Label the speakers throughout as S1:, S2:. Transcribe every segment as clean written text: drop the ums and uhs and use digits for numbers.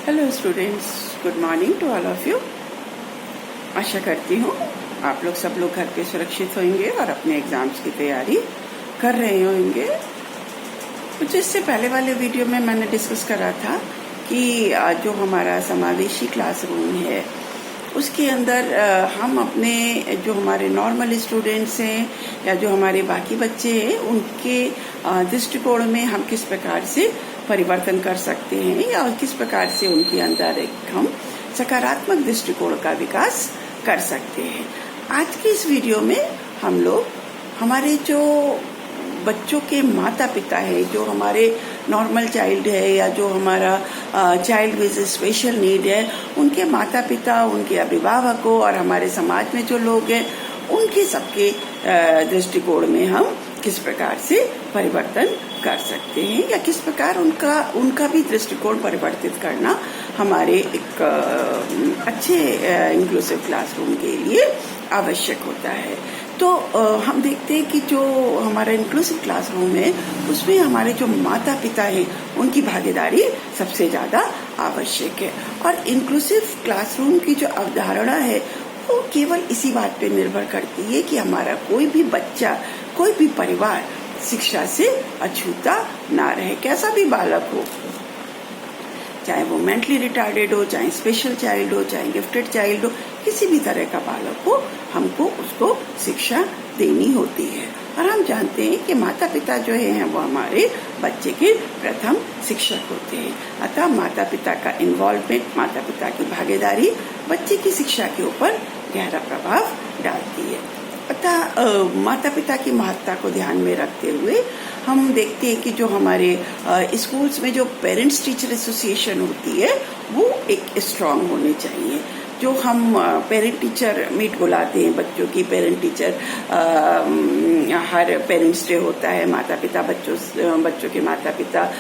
S1: Hello students, good morning to all of you. आशा करती हूँ आप लोग सब लोग घर पे सुरक्षित होंगे और अपने एग्जाम्स की तैयारी कर रहे होंगे। कुछ इससे पहले वाले वीडियो में मैंने डिस्कस करा था कि जो हमारा समावेशी क्लासरूम है उसके अंदर हम अपने जो हमारे नॉर्मल स्टूडेंट्स हैं या जो हमारे बाकी बच्चे हैं उनके दृष्टिकोण में हम किस प्रकार से परिवर्तन कर सकते हैं या किस प्रकार से उनके अंदर एक हम सकारात्मक दृष्टिकोण का विकास कर सकते हैं। आज की इस वीडियो में हम लोग हमारे जो बच्चों के माता पिता है, जो हमारे नॉर्मल चाइल्ड है या जो हमारा चाइल्ड विद स्पेशल नीड है, उनके माता पिता, उनके अभिभावकों और हमारे समाज में जो लोग हैं उनके सबके दृष्टिकोण में हम किस प्रकार से परिवर्तन कर सकते हैं या किस प्रकार उनका भी दृष्टिकोण परिवर्तित करना हमारे एक अच्छे इंक्लूसिव क्लासरूम के लिए आवश्यक होता है। तो हम देखते हैं कि जो हमारा इंक्लूसिव क्लासरूम है उसमें हमारे जो माता पिता हैं उनकी भागीदारी सबसे ज्यादा आवश्यक है। और इंक्लूसिव क्लासरूम की जो अवधारणा है वो केवल इसी बात पे निर्भर करती है कि हमारा कोई भी बच्चा, कोई भी परिवार शिक्षा से अछूता ना रहे, कैसा भी बालक हो, चाहे वो मेंटली रिटार्डेड हो, चाहे स्पेशल चाइल्ड हो, चाहे गिफ्टेड चाइल्ड हो, किसी भी तरह का बालक हो, हमको उसको शिक्षा देनी होती है। और हम जानते हैं कि माता पिता जो है वो हमारे बच्चे के प्रथम शिक्षक होते हैं। अतः माता पिता का इन्वॉल्वमेंट, माता पिता की भागीदारी बच्चे की शिक्षा के ऊपर गहरा प्रभाव डालती है। अतः माता पिता की महत्ता को ध्यान में रखते हुए हम देखते हैं कि जो हमारे स्कूल्स में जो पेरेंट्स टीचर एसोसिएशन होती है वो एक स्ट्रांग होनी चाहिए। जो हम पेरेंट टीचर मीट बुलाते हैं, बच्चों की पेरेंट टीचर हर पेरेंट्स डे होता है, माता पिता बच्चों के माता पिता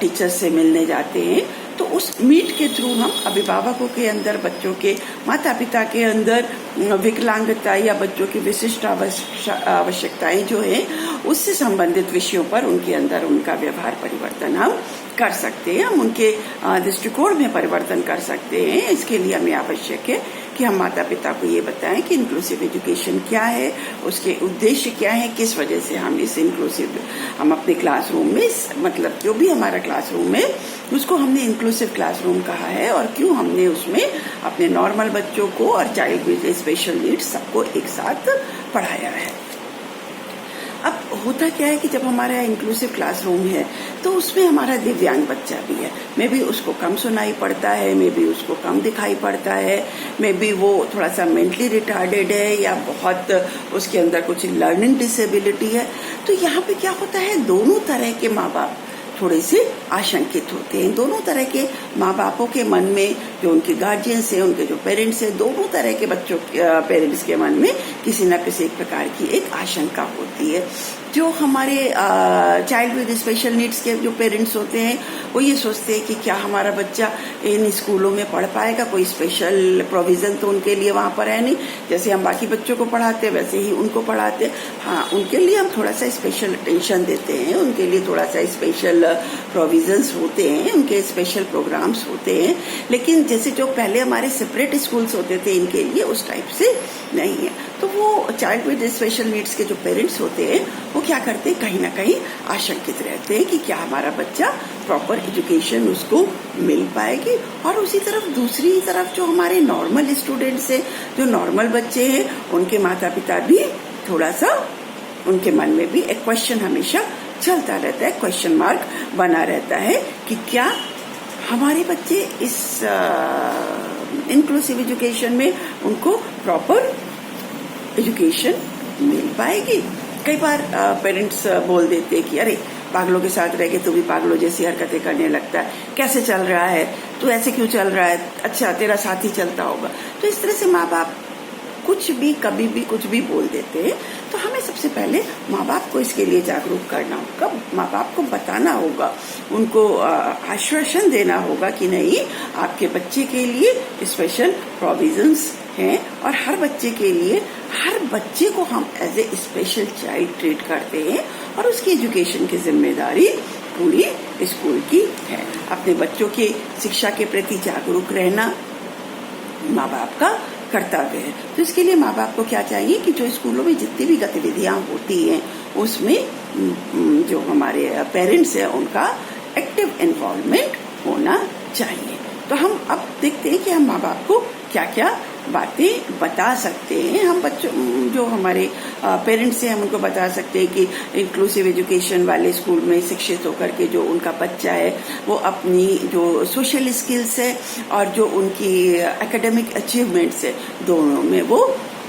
S1: टीचर से मिलने जाते हैं। तो उस मीट के थ्रू हम अभिभावकों के अंदर, बच्चों के माता पिता के अंदर विकलांगता या बच्चों की विशिष्ट आवश्यकताएं जो है उससे संबंधित विषयों पर उनके अंदर उनका व्यवहार परिवर्तन हम कर सकते हैं, हम उनके दृष्टिकोण में परिवर्तन कर सकते हैं। इसके लिए हमें आवश्यक है कि हम माता पिता को ये बताएं कि इंक्लूसिव एजुकेशन क्या है, उसके उद्देश्य क्या है, किस वजह से हम अपने क्लासरूम में, मतलब जो भी हमारा क्लासरूम है उसको हमने इंक्लूसिव क्लासरूम कहा है और क्यों हमने उसमें अपने नॉर्मल बच्चों को और चाइल्ड विद स्पेशल नीड्स सबको एक साथ पढ़ाया है। अब होता क्या है कि जब हमारा इंक्लूसिव क्लासरूम है तो उसमें हमारा दिव्यांग बच्चा भी है, मे बी उसको कम सुनाई पड़ता है, मे बी उसको कम दिखाई पड़ता है, मे बी वो थोड़ा सा मेंटली रिटार्डेड है या बहुत उसके अंदर कुछ लर्निंग डिसेबिलिटी है। तो यहाँ पे क्या होता है, दोनों तरह के माँ बाप थोड़े से आशंकित होते हैं। दोनों तरह के माँ बापों के मन में, जो उनके गार्जियंस हैं, उनके जो पेरेंट्स हैं, दोनों तरह के बच्चों पेरेंट्स के मन में किसी न किसी एक प्रकार की एक आशंका होती है। जो हमारे चाइल्ड विद स्पेशल नीड्स के जो पेरेंट्स होते हैं वो ये सोचते हैं कि क्या हमारा बच्चा इन स्कूलों में पढ़ पाएगा, कोई स्पेशल प्रोविजन तो उनके लिए वहाँ पर है नहीं, जैसे हम बाकी बच्चों को पढ़ाते हैं वैसे ही उनको पढ़ाते हैं। हाँ, उनके लिए हम थोड़ा सा स्पेशल अटेंशन देते हैं, उनके लिए थोड़ा सा स्पेशल प्रोविजंस होते हैं, उनके स्पेशल प्रोग्राम्स होते हैं, लेकिन जैसे जो पहले हमारे सेपरेट स्कूल्स होते थे इनके लिए उस टाइप से नहीं है। तो वो चाइल्ड विद स्पेशल नीड्स के जो पेरेंट्स होते हैं वो क्या करते हैं, कहीं ना कहीं आशंकित रहते हैं कि क्या हमारा बच्चा प्रॉपर एजुकेशन उसको मिल पाएगी। और उसी तरफ दूसरी तरफ जो हमारे नॉर्मल स्टूडेंट्स हैं, जो नॉर्मल बच्चे हैं, उनके माता पिता भी थोड़ा सा, उनके मन में भी एक क्वेश्चन हमेशा चलता रहता है, क्वेश्चन मार्क बना रहता है कि क्या हमारे बच्चे इस इंक्लूसिव एजुकेशन में उनको प्रॉपर एजुकेशन मिल पाएगी। कई बार पेरेंट्स बोल देते हैं कि अरे पागलों के साथ रह के तू भी पागलों जैसी हरकतें करने लगता है, कैसे चल रहा है, तू ऐसे क्यों चल रहा है, अच्छा तेरा साथ ही चलता होगा। तो इस तरह से माँ बाप कुछ भी कभी भी कुछ भी बोल देते हैं। तो हमें सबसे पहले माँ बाप को इसके लिए जागरूक करना होगा, माँ बाप को बताना होगा, उनको आश्वासन देना होगा कि नहीं, आपके बच्चे के लिए स्पेशल प्रोविजंस हैं और हर बच्चे के लिए, हर बच्चे को हम as a special child treat करते हैं और उसकी एजुकेशन की जिम्मेदारी पूरी स्कूल की है। अपने बच्चों के शिक्षा के प्रति जागरूक रहना माँ बाप का कर्तव्य है। तो इसके लिए माँ बाप को क्या चाहिए कि जो स्कूलों में जितनी भी गतिविधियां होती हैं उसमें जो हमारे पेरेंट्स हैं उनका एक्टिव इन्वॉल्वमेंट होना चाहिए। तो हम अब देखते हैं कि हम माँ बाप को क्या क्या बातें बता सकते हैं। हम बच्चों जो हमारे पेरेंट्स हैं हम उनको बता सकते हैं कि इंक्लूसिव एजुकेशन वाले स्कूल में शिक्षित होकर के जो उनका बच्चा है वो अपनी जो सोशल स्किल्स है और जो उनकी एकेडमिक अचीवमेंट्स है दोनों में वो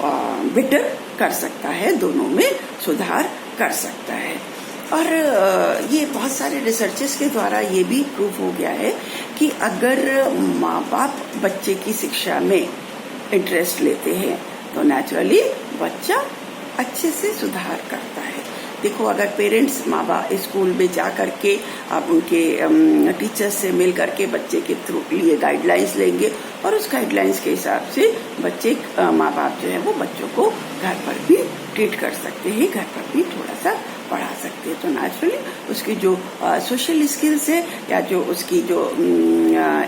S1: बेटर कर सकता है, दोनों में सुधार कर सकता है। और ये बहुत सारे रिसर्चेस के द्वारा ये भी प्रूफ हो गया है कि अगर माँ बाप बच्चे की शिक्षा में इंटरेस्ट लेते हैं तो नेचुरली बच्चा अच्छे से सुधार करता है। देखो अगर पेरेंट्स माँ बाप स्कूल में जा करके अब उनके टीचर्स से मिल करके बच्चे के थ्रू लिए गाइडलाइंस लेंगे और उस गाइडलाइंस के हिसाब से बच्चे माँ बाप जो है वो बच्चों को घर पर भी ट्रीट कर सकते हैं, घर पर भी थोड़ा सा पढ़ा सकते हैं। तो नेचुरली उसकी जो सोशल स्किल्स है या जो उसकी जो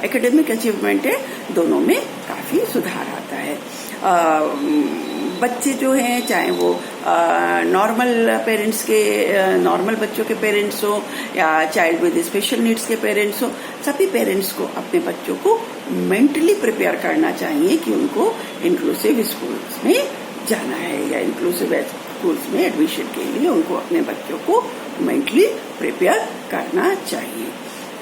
S1: एकेडमिक अचीवमेंट है दोनों में काफी सुधार आता है। बच्चे जो हैं चाहे वो नॉर्मल पेरेंट्स के नॉर्मल बच्चों के पेरेंट्स हो या चाइल्ड विद स्पेशल नीड्स के पेरेंट्स हो, सभी पेरेंट्स को अपने बच्चों को मेंटली प्रिपेयर करना चाहिए कि उनको इंक्लूसिव स्कूल्स में जाना है या इंक्लूसिव स्कूल्स में एडमिशन के लिए उनको अपने बच्चों को मेंटली प्रिपेयर करना चाहिए।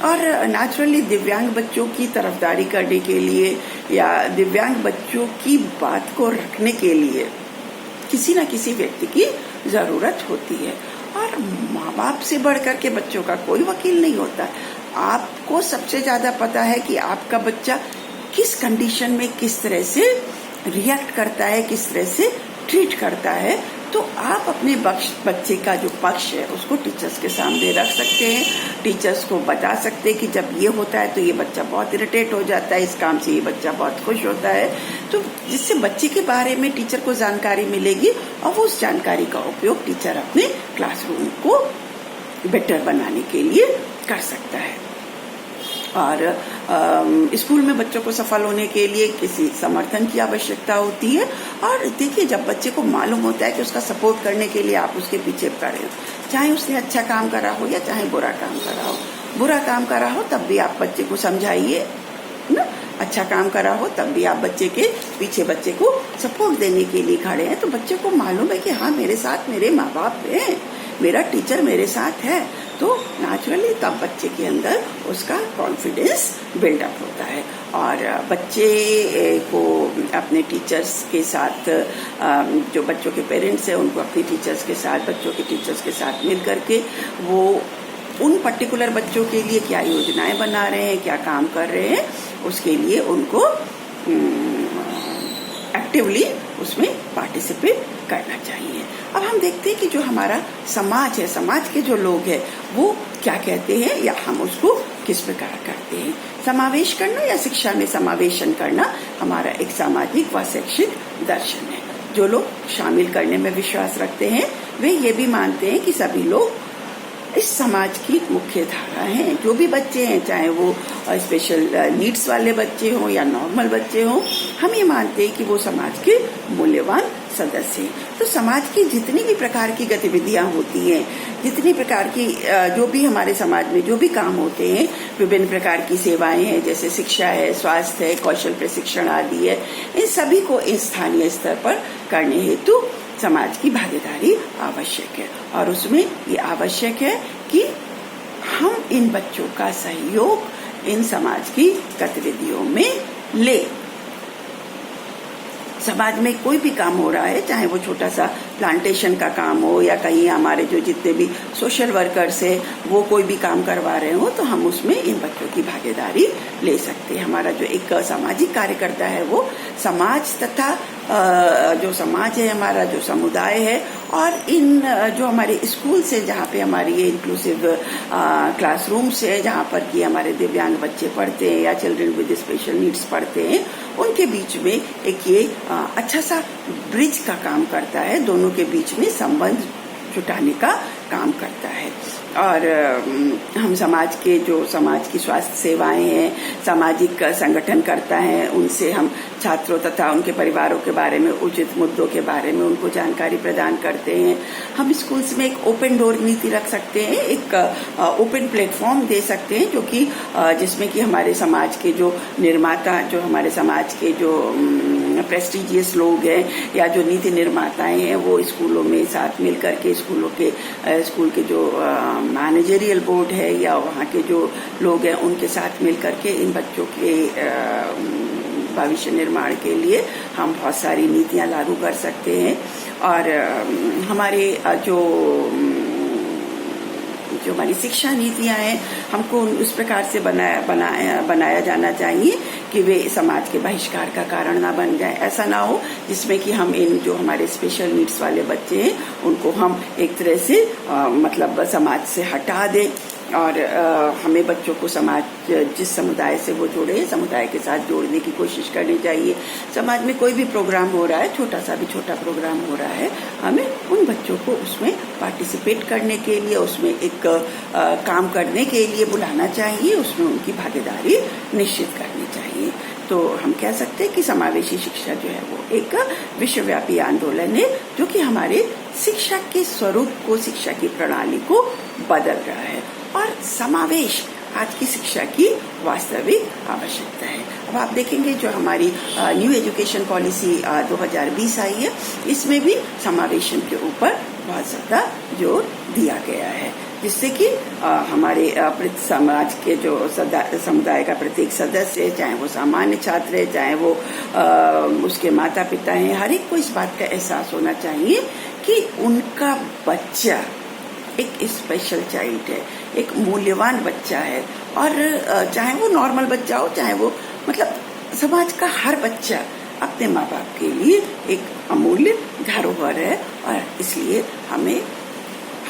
S1: और नेचुरली दिव्यांग बच्चों की तरफदारी करने के लिए या दिव्यांग बच्चों की बात को रखने के लिए किसी न किसी व्यक्ति की जरूरत होती है और माँ बाप से बढ़कर के बच्चों का कोई वकील नहीं होता। आपको सबसे ज्यादा पता है कि आपका बच्चा किस कंडीशन में किस तरह से रिएक्ट करता है, किस तरह से ट्रीट करता है। तो आप अपने बच्चे का जो पक्ष है उसको टीचर्स के सामने रख सकते हैं, टीचर्स को बता सकते हैं कि जब ये होता है तो ये बच्चा बहुत इरिटेट हो जाता है, इस काम से ये बच्चा बहुत खुश होता है। तो जिससे बच्चे के बारे में टीचर को जानकारी मिलेगी और वो उस जानकारी का उपयोग टीचर अपने क्लासरूम को बेटर बनाने के लिए कर सकता है। और स्कूल में बच्चों को सफल होने के लिए किसी समर्थन की आवश्यकता होती है। और देखिए जब बच्चे को मालूम होता है कि उसका सपोर्ट करने के लिए आप उसके पीछे खड़े हो, चाहे उसने अच्छा काम करा हो या चाहे बुरा काम करा हो, बुरा काम करा हो तब भी आप बच्चे को समझाइए ना, अच्छा काम करा हो तब भी आप बच्चे के पीछे बच्चे को सपोर्ट देने के लिए खड़े हैं। तो बच्चे को मालूम है कि हाँ मेरे साथ मेरे माँ बाप हैं, मेरा टीचर मेरे साथ है। तो नेचुरली तब बच्चे के अंदर उसका कॉन्फिडेंस बिल्डअप होता है और बच्चे को अपने टीचर्स के साथ जो बच्चों के पेरेंट्स हैं उनको अपने टीचर्स के साथ बच्चों के टीचर्स के साथ मिल करके वो उन पर्टिकुलर बच्चों के लिए क्या योजनाएं बना रहे हैं, क्या काम कर रहे हैं, उसके लिए उनको एक्टिवली उसमें पार्टिसिपेट करना चाहिए। अब हम देखते हैं कि जो हमारा समाज है, समाज के जो लोग हैं वो क्या कहते हैं या हम उसको किस प्रकार करते हैं। समावेश करना या शिक्षा में समावेशन करना हमारा एक सामाजिक व शैक्षिक दर्शन है। जो लोग शामिल करने में विश्वास रखते हैं वे ये भी मानते हैं कि सभी लोग इस समाज की मुख्य धारा हैं। जो भी बच्चे हैं चाहे वो स्पेशल नीड्स वाले बच्चे हों या नॉर्मल बच्चे हों, हम ये मानते हैं कि वो समाज के मूल्यवान सदस्य हैं। तो समाज की जितनी भी प्रकार की गतिविधियां होती हैं, जितनी प्रकार की जो भी हमारे समाज में जो भी काम होते हैं, विभिन्न प्रकार की सेवाएं हैं जैसे शिक्षा है, स्वास्थ्य है, कौशल प्रशिक्षण आदि है, इन सभी को स्थानीय स्तर पर करने हेतु समाज की भागीदारी आवश्यक है। और उसमें ये आवश्यक है कि हम इन बच्चों का सहयोग इन समाज की गतिविधियों में ले। समाज में कोई भी काम हो रहा है, चाहे वो छोटा सा प्लांटेशन का काम हो या कहीं हमारे जो जितने भी सोशल वर्कर्स है वो कोई भी काम करवा रहे हो, तो हम उसमें इन बच्चों की भागीदारी ले सकते हैं। हमारा जो एक सामाजिक कार्यकर्ता है वो समाज तथा जो समाज है, हमारा जो समुदाय है और इन जो हमारे स्कूल से जहाँ पे हमारी ये इंक्लूसिव क्लासरूम्स है जहाँ पर कि हमारे दिव्यांग बच्चे पढ़ते हैं या चिल्ड्रन विद स्पेशल नीड्स पढ़ते हैं, उनके बीच में एक ये अच्छा सा ब्रिज का काम करता है। दोनों के बीच में संबंध जुटाने का काम करता है। और हम समाज की स्वास्थ्य सेवाएं हैं, सामाजिक संगठन करता है, उनसे हम छात्रों तथा उनके परिवारों के बारे में, उचित मुद्दों के बारे में उनको जानकारी प्रदान करते हैं। हम स्कूल्स में एक ओपन डोर नीति रख सकते हैं, एक ओपन प्लेटफॉर्म दे सकते हैं, जो कि जिसमें कि हमारे समाज के जो निर्माता, जो हमारे समाज के जो प्रेस्टिजियस लोग हैं या जो नीति निर्माताएं हैं, वो स्कूलों में साथ मिल करके स्कूल के जो मैनेजरियल बोर्ड है या वहाँ के जो लोग हैं उनके साथ मिल करके इन बच्चों के भविष्य निर्माण के लिए हम बहुत सारी नीतियां लागू कर सकते हैं। और हमारे जो हमारी शिक्षा नीतियां हैं, हमको उस प्रकार से बनाया जाना चाहिए कि वे समाज के बहिष्कार का कारण ना बन जाए। ऐसा ना हो जिसमें कि हम इन जो हमारे स्पेशल नीड्स वाले बच्चे हैं उनको हम एक तरह से मतलब समाज से हटा दें। और हमें बच्चों को समाज, जिस समुदाय से वो जुड़े, समुदाय के साथ जोड़ने की कोशिश करनी चाहिए। समाज में कोई भी प्रोग्राम हो रहा है, छोटा प्रोग्राम हो रहा है, हमें उन बच्चों को उसमें पार्टिसिपेट करने के लिए, उसमें एक काम करने के लिए बुलाना चाहिए, उसमें उनकी भागीदारी निश्चित करनी चाहिए। तो हम कह सकते हैं कि समावेशी शिक्षा जो है वो एक विश्वव्यापी आंदोलन है, जो कि हमारे शिक्षा के स्वरूप को, शिक्षा की प्रणाली को बदल रहा है। और समावेश आज की शिक्षा की वास्तविक आवश्यकता है। अब आप देखेंगे जो हमारी न्यू एजुकेशन पॉलिसी 2020 आई है, इसमें भी समावेशन के ऊपर बहुत ज्यादा जोर दिया गया है, जिससे कि हमारे समाज के जो समुदाय का प्रत्येक सदस्य, चाहे वो सामान्य छात्र है, चाहे वो उसके माता पिता हैं, हर एक को इस बात का एहसास होना चाहिए कि उनका बच्चा एक स्पेशल चाइल्ड है, एक मूल्यवान बच्चा है। और चाहे वो नॉर्मल बच्चा हो, चाहे वो मतलब समाज का हर बच्चा अपने माँ बाप के लिए एक अमूल्य धरोहर है। और इसलिए हमें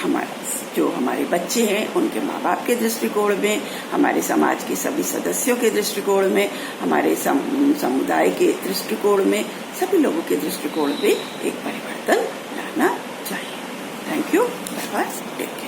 S1: हमारे बच्चे हैं उनके माँ बाप के दृष्टिकोण में, हमारे समाज के सभी सदस्यों के दृष्टिकोण में, हमारे समुदाय के दृष्टिकोण में, सभी लोगों के दृष्टिकोण में एक परिवर्तन लाना चाहिए। Thank you, bye bye, take care.